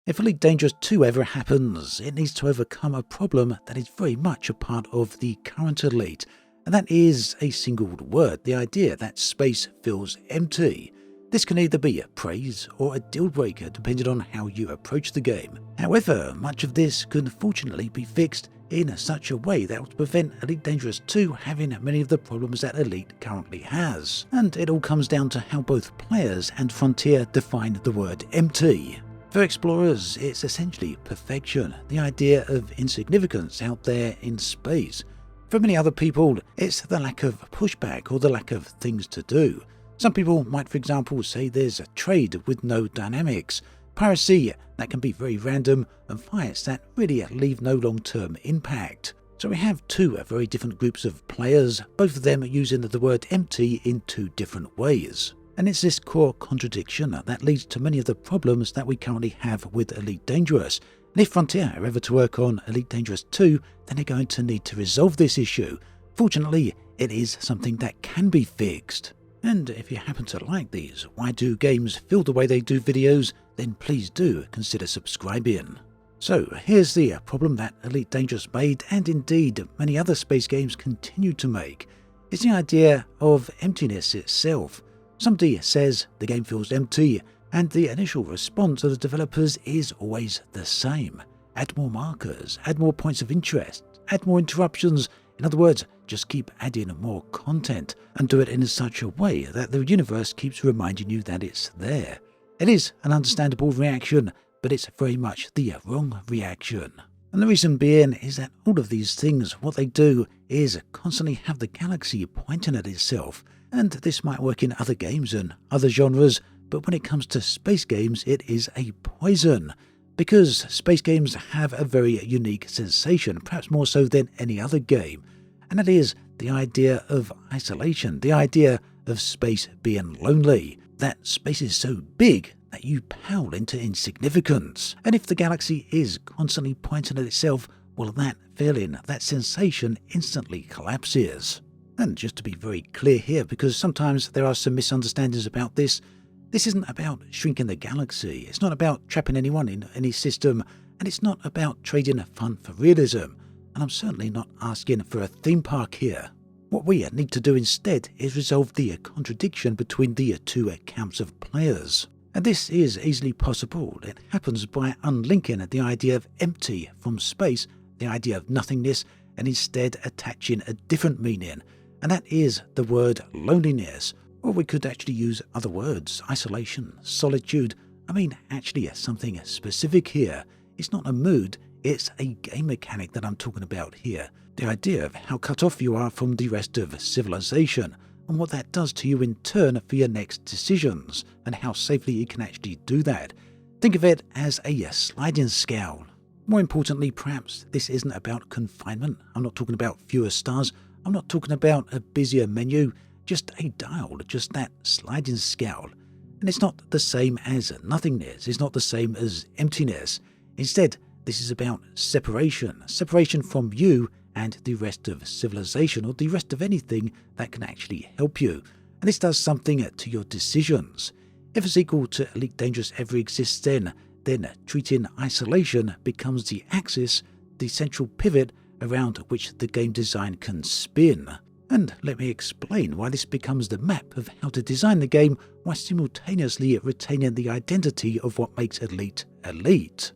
If Elite Dangerous 2 ever happens, it needs to overcome a problem that is very much a part of the current Elite, and that is a single word, the idea that space feels empty. This can either be a praise or a deal breaker depending on how you approach the game. However, much of this can fortunately be fixed in such a way that will prevent Elite Dangerous 2 having many of the problems that Elite currently has. And it all comes down to how both players and Frontier define the word empty. For explorers, it's essentially perfection, the idea of insignificance out there in space. For many other people, it's the lack of pushback or the lack of things to do. Some people might, for example, say there's a trade with no dynamics, piracy that can be very random, and fights that really leave no long-term impact. So we have two very different groups of players, both of them using the word empty in two different ways. And it's this core contradiction that leads to many of the problems that we currently have with Elite Dangerous. And if Frontier are ever to work on Elite Dangerous 2, then they're going to need to resolve this issue. Fortunately, it is something that can be fixed. And if you happen to like these Why Do Games Feel the Way They Do videos, then please do consider subscribing. So here's the problem that Elite Dangerous made, and indeed many other space games continue to make. It's the idea of emptiness itself. Somebody says the game feels empty, and the initial response of the developers is always the same. Add more markers, add more points of interest, add more interruptions. In other words, just keep adding more content and do it in such a way that the universe keeps reminding you that it's there. It is an understandable reaction, but it's very much the wrong reaction. And the reason being is that all of these things, what they do is constantly have the galaxy pointing at itself. And this might work in other games and other genres, but when it comes to space games, it is a poison. Because space games have a very unique sensation, perhaps more so than any other game. And that is the idea of isolation, the idea of space being lonely. That space is so big that you pale into insignificance. And if the galaxy is constantly pointing at itself, well, that feeling, that sensation instantly collapses. And just to be very clear here, because sometimes there are some misunderstandings about this isn't about shrinking the galaxy, it's not about trapping anyone in any system, and it's not about trading fun for realism, and I'm certainly not asking for a theme park here. What we need to do instead is resolve the contradiction between the two camps of players. And this is easily possible. It happens by unlinking the idea of empty from space, the idea of nothingness, and instead attaching a different meaning. And that is the word loneliness, or we could actually use other words, isolation, solitude. I mean, actually something specific here. It's not a mood, it's a game mechanic that I'm talking about here. The idea of how cut off you are from the rest of civilization, and what that does to you in turn for your next decisions, and how safely you can actually do that. Think of it as a sliding scale. More importantly, perhaps, this isn't about confinement. I'm not talking about fewer stars. I'm not talking about a busier menu, just a dial, just that sliding scale. And it's not the same as nothingness, it's not the same as emptiness. Instead, this is about separation from you and the rest of civilization, or the rest of anything that can actually help you. And this does something to your decisions. If a sequel to Elite Dangerous ever exists then treating isolation becomes the axis, the central pivot around which the game design can spin. And let me explain why this becomes the map of how to design the game while simultaneously retaining the identity of what makes Elite Elite.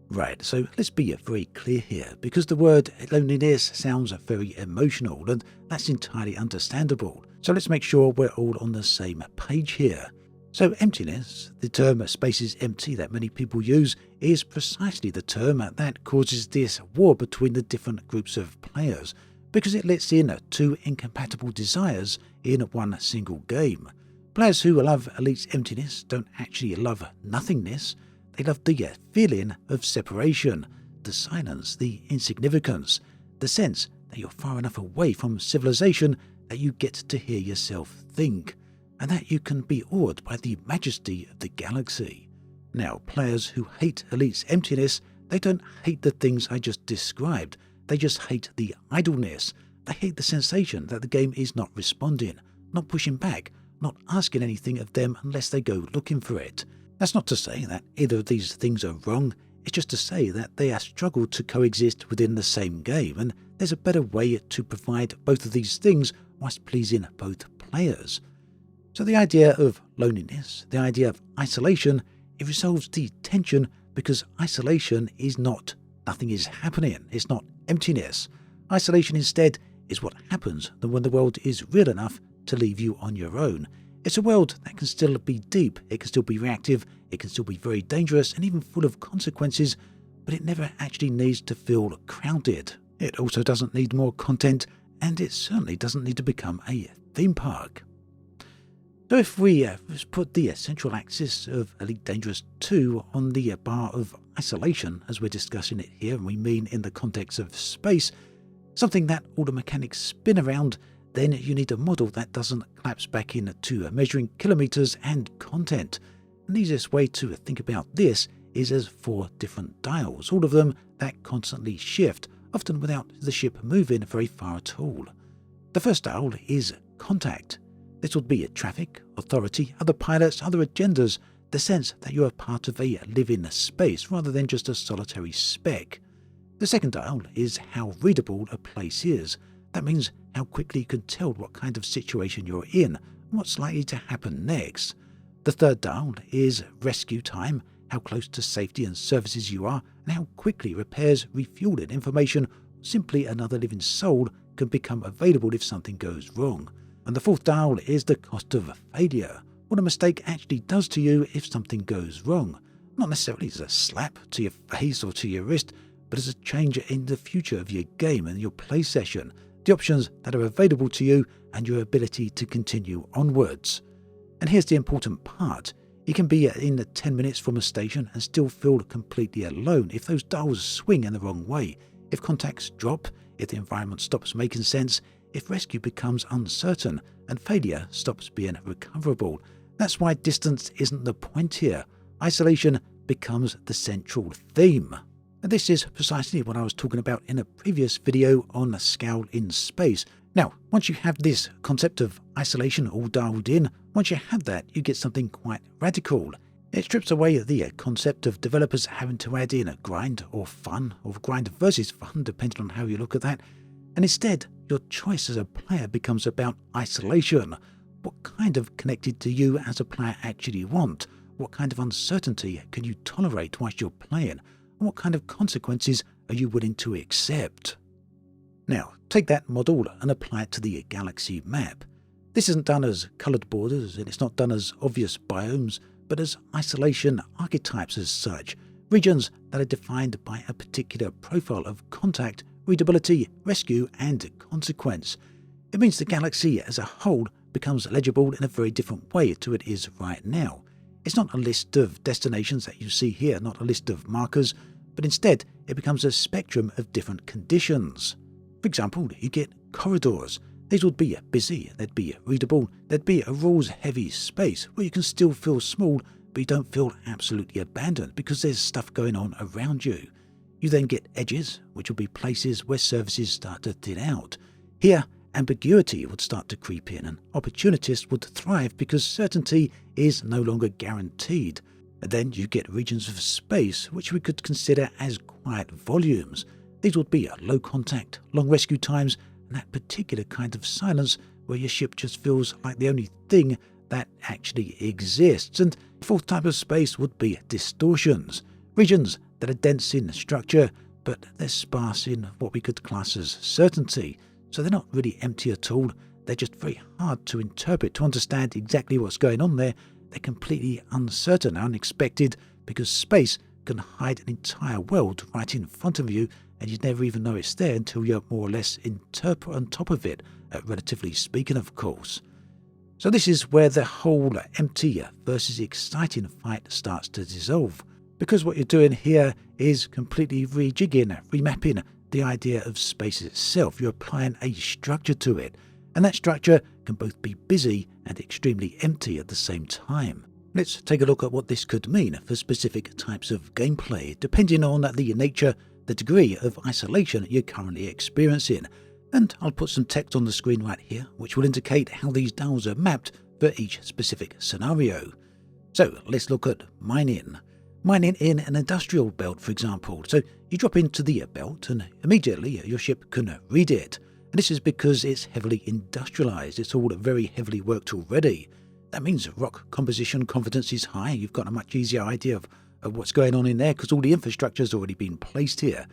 Right, so let's be very clear here, because the word loneliness sounds very emotional, and that's entirely understandable. So let's make sure we're all on the same page here. So emptiness, the term space is empty that many people use, is precisely the term that causes this war between the different groups of players, because it lets in two incompatible desires in one single game. Players who love Elite's emptiness don't actually love nothingness. They love the feeling of separation, the silence, the insignificance, the sense that you're far enough away from civilization that you get to hear yourself think, and that you can be awed by the majesty of the galaxy. Now, players who hate Elite's emptiness, they don't hate the things I just described, they just hate the idleness. They hate the sensation that the game is not responding, not pushing back, not asking anything of them unless they go looking for it. That's not to say that either of these things are wrong, it's just to say that they are struggle to coexist within the same game, and there's a better way to provide both of these things whilst pleasing both players. So the idea of loneliness, the idea of isolation, it resolves the tension because isolation is not nothing is happening, it's not emptiness. Isolation instead is what happens when the world is real enough to leave you on your own. It's a world that can still be deep, it can still be reactive, it can still be very dangerous and even full of consequences, but it never actually needs to feel crowded. It also doesn't need more content, and it certainly doesn't need to become a theme park. So if we put the central axis of Elite Dangerous 2 on the bar of isolation, as we're discussing it here, and we mean in the context of space, something that all the mechanics spin around, then you need a model that doesn't collapse back into measuring kilometers and content. And the easiest way to think about this is as 4 different dials, all of them that constantly shift, often without the ship moving very far at all. The first dial is contact. This would be traffic, authority, other pilots, other agendas, the sense that you are part of a living space rather than just a solitary speck. The second dial is how readable a place is. That means how quickly you can tell what kind of situation you're in and what's likely to happen next. The third dial is rescue time, how close to safety and services you are, and how quickly repairs, refueling, information, or simply another living soul can become available if something goes wrong. And the fourth dial is the cost of failure, what a mistake actually does to you if something goes wrong. Not necessarily as a slap to your face or to your wrist, but as a change in the future of your game and your play session, the options that are available to you and your ability to continue onwards. And here's the important part. You can be in 10 minutes from a station and still feel completely alone if those dials swing in the wrong way, if contacts drop, if the environment stops making sense, if rescue becomes uncertain and failure stops being recoverable. That's why distance isn't the point here. Isolation becomes the central theme. And this is precisely what I was talking about in a previous video on scale in space. Now, once you have this concept of isolation all dialed in, once you have that, you get something quite radical. It strips away the concept of developers having to add in a grind or fun, or grind versus fun, depending on how you look at that. And instead, your choice as a player becomes about isolation. What kind of connected to you as a player actually want? What kind of uncertainty can you tolerate whilst you're playing? And what kind of consequences are you willing to accept? Now, take that model and apply it to the galaxy map. This isn't done as coloured borders, and it's not done as obvious biomes, but as isolation archetypes as such, regions that are defined by a particular profile of contact, readability, rescue, and consequence. It means the galaxy as a whole becomes legible in a very different way to it is right now. It's not a list of destinations that you see here, not a list of markers, but instead it becomes a spectrum of different conditions. For example, you get corridors. These would be busy, they'd be readable, there'd be a rules-heavy space where you can still feel small, but you don't feel absolutely abandoned because there's stuff going on around you. You then get edges, which will be places where services start to thin out. Here, ambiguity would start to creep in, and opportunists would thrive because certainty is no longer guaranteed. And then you get regions of space, which we could consider as quiet volumes. These would be low contact, long rescue times, and that particular kind of silence where your ship just feels like the only thing that actually exists. And the fourth type of space would be distortions, regions that are dense in structure, but they're sparse in what we could class as certainty. So they're not really empty at all, they're just very hard to interpret, to understand exactly what's going on there. They're completely uncertain and unexpected because space can hide an entire world right in front of you, and you'd never even know it's there until you're more or less on top of it, relatively speaking, of course. So this is where the whole empty versus exciting fight starts to dissolve, because what you're doing here is completely rejigging, remapping the idea of space itself. You're applying a structure to it, and that structure can both be busy and extremely empty at the same time. Let's take a look at what this could mean for specific types of gameplay, depending on the nature, the degree of isolation you're currently experiencing. And I'll put some text on the screen right here, which will indicate how these dials are mapped for each specific scenario. So let's look at mining. Mining in an industrial belt, for example. So you drop into the belt and immediately your ship can read it. And this is because it's heavily industrialized. It's all very heavily worked already. That means rock composition confidence is high. You've got a much easier idea of what's going on in there because all the infrastructure has already been placed here.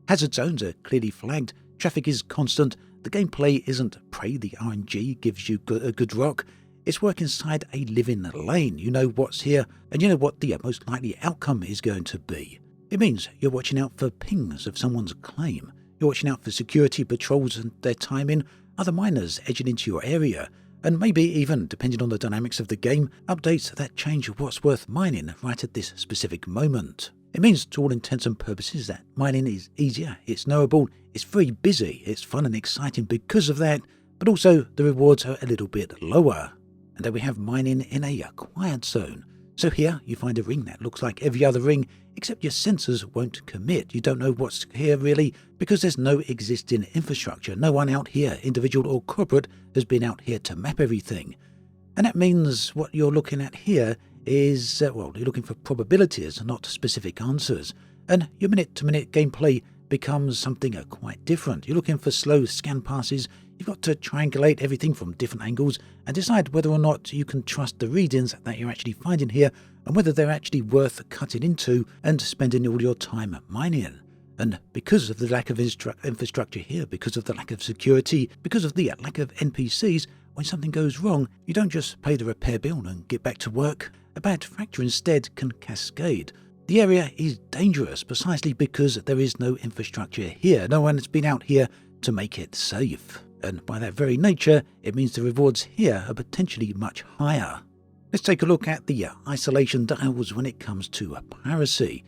Hazard zones are clearly flagged. Traffic is constant. The gameplay isn't prey. The RNG gives you a good rock. It's work inside a living lane. You know what's here, and you know what the most likely outcome is going to be. It means you're watching out for pings of someone's claim. You're watching out for security patrols and their timing, other miners edging into your area, and maybe even, depending on the dynamics of the game, updates that change what's worth mining right at this specific moment. It means, to all intents and purposes, that mining is easier, it's knowable, it's very busy, it's fun and exciting because of that, but also the rewards are a little bit lower. And then we have mining in a quiet zone. So here you find a ring that looks like every other ring, except your sensors won't commit. You don't know what's here really, because there's no existing infrastructure. No one out here, individual or corporate, has been out here to map everything. And that means what you're looking at here is, you're looking for probabilities, not specific answers. And your minute-to-minute gameplay becomes something quite different. You're looking for slow scan passes. You've got to triangulate everything from different angles and decide whether or not you can trust the readings that you're actually finding here and whether they're actually worth cutting into and spending all your time mining. And because of the lack of infrastructure here, because of the lack of security, because of the lack of NPCs, when something goes wrong, you don't just pay the repair bill and get back to work. A bad fracture instead can cascade. The area is dangerous precisely because there is no infrastructure here. No one has been out here to make it safe. And by that very nature, it means the rewards here are potentially much higher. Let's take a look at the isolation dials when it comes to piracy.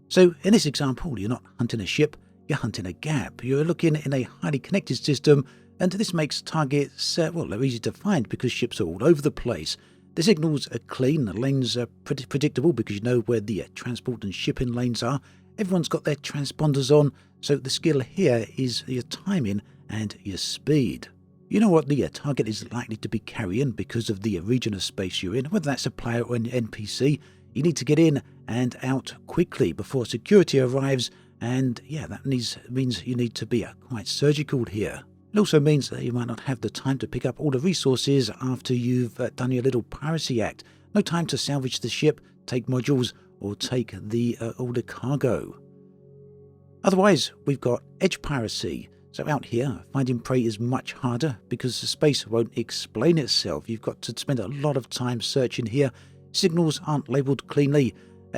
So in this example, you're not hunting a ship, you're hunting a gap. You're looking in a highly connected system, and this makes targets, they're easy to find because ships are all over the place. The signals are clean, the lanes are pretty predictable because you know where the transport and shipping lanes are. Everyone's got their transponders on, so the skill here is your timing and your speed. You know what the target is likely to be carrying because of the region of space you're in, whether that's a player or an NPC. You need to get in and out quickly before security arrives, and that means you need to be quite surgical here. It also means that you might not have the time to pick up all the resources after you've done your little piracy act. No time to salvage the ship, take modules, or take all the cargo. Otherwise, we've got edge piracy. So out here, finding prey is much harder because the space won't explain itself. You've got to spend a lot of time searching here. Signals aren't labelled cleanly.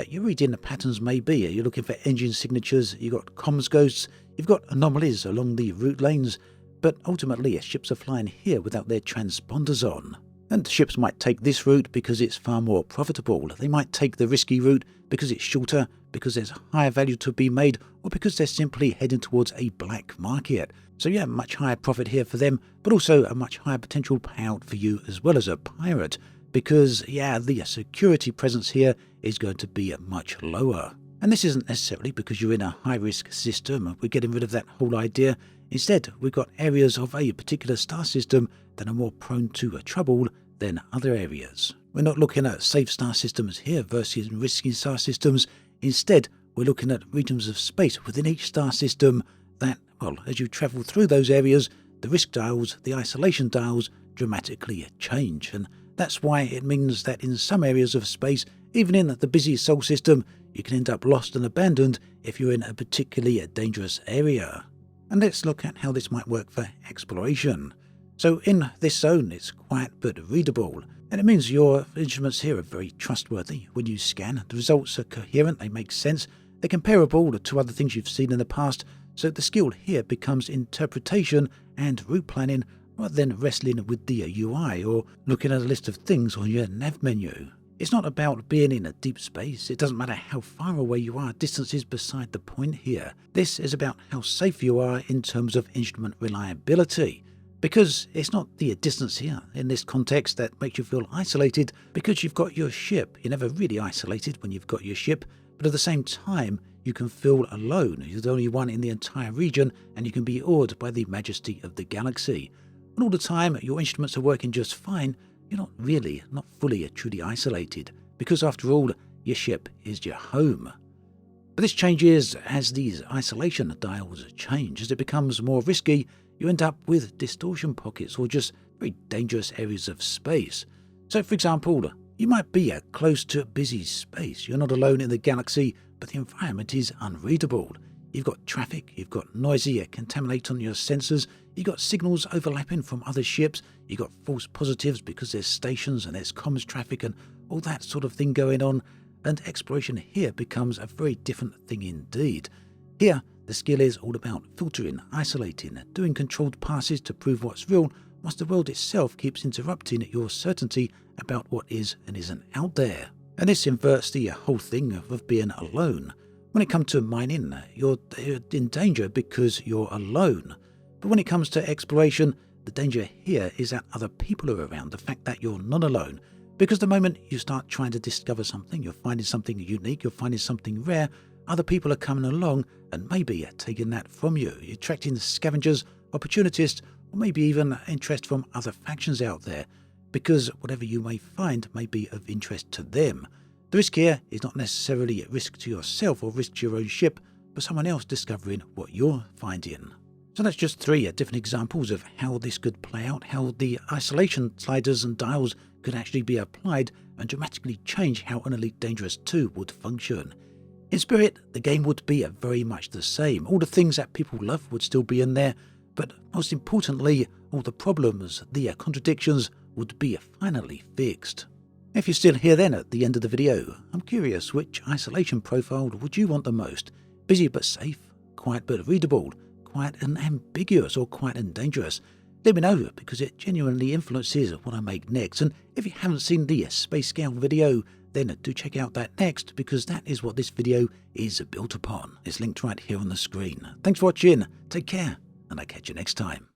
You're reading the patterns maybe. You're looking for engine signatures. You've got comms ghosts. You've got anomalies along the route lanes. But ultimately, ships are flying here without their transponders on. And ships might take this route because it's far more profitable. They might take the risky route because it's shorter, because there's higher value to be made, or because they're simply heading towards a black market. So much higher profit here for them, but also a much higher potential payout for you as well as a pirate, because the security presence here is going to be much lower. And this isn't necessarily because you're in a high-risk system. We're getting rid of that whole idea. Instead, we've got areas of a particular star system that are more prone to trouble than other areas. We're not looking at safe star systems here versus risky star systems. Instead, we're looking at regions of space within each star system that, as you travel through those areas, the risk dials, the isolation dials dramatically change. And that's why it means that in some areas of space, even in the busy Sol system, you can end up lost and abandoned if you're in a particularly dangerous area. And let's look at how this might work for exploration. So in this zone, it's quiet but readable, and it means your instruments here are very trustworthy. When you scan, the results are coherent, they make sense, they're comparable to other things you've seen in the past, so the skill here becomes interpretation and route planning rather than wrestling with the UI or looking at a list of things on your nav menu. It's not about being in a deep space. It doesn't matter how far away you are. Distance is beside the point here. This is about how safe you are in terms of instrument reliability. Because it's not the distance here in this context that makes you feel isolated because you've got your ship. You're never really isolated when you've got your ship, but at the same time, you can feel alone. You're the only one in the entire region, and you can be awed by the majesty of the galaxy. And all the time, your instruments are working just fine. You're not fully truly isolated, because after all, your ship is your home. But this changes as these isolation dials change. As it becomes more risky, you end up with distortion pockets or just very dangerous areas of space. So for example, you might be close to a busy space. You're not alone in the galaxy, but the environment is unreadable. You've got traffic, you've got noisy contaminate on your sensors, you've got signals overlapping from other ships, you've got false positives because there's stations and there's comms traffic and all that sort of thing going on, and exploration here becomes a very different thing indeed. Here, the skill is all about filtering, isolating, doing controlled passes to prove what's real, whilst the world itself keeps interrupting your certainty about what is and isn't out there. And this inverts the whole thing of being alone. When it comes to mining, you're in danger because you're alone. But when it comes to exploration, the danger here is that other people are around, the fact that you're not alone. Because the moment you start trying to discover something, you're finding something unique, you're finding something rare, other people are coming along and maybe taking that from you. You're attracting scavengers, opportunists, or maybe even interest from other factions out there, because whatever you may find may be of interest to them. The risk here is not necessarily at risk to yourself or risk to your own ship, but someone else discovering what you're finding. So that's just 3 different examples of how this could play out, how the isolation sliders and dials could actually be applied and dramatically change how an Elite Dangerous 2 would function. In spirit, the game would be very much the same. All the things that people love would still be in there, but most importantly, all the problems, the contradictions would be finally fixed. If you're still here then at the end of the video, I'm curious, which isolation profile would you want the most? Busy but safe, quiet but readable, quiet and ambiguous, or quiet and dangerous? Let me know, because it genuinely influences what I make next. And if you haven't seen the Space Scale video, then do check out that next, because that is what this video is built upon. It's linked right here on the screen. Thanks for watching, take care, and I'll catch you next time.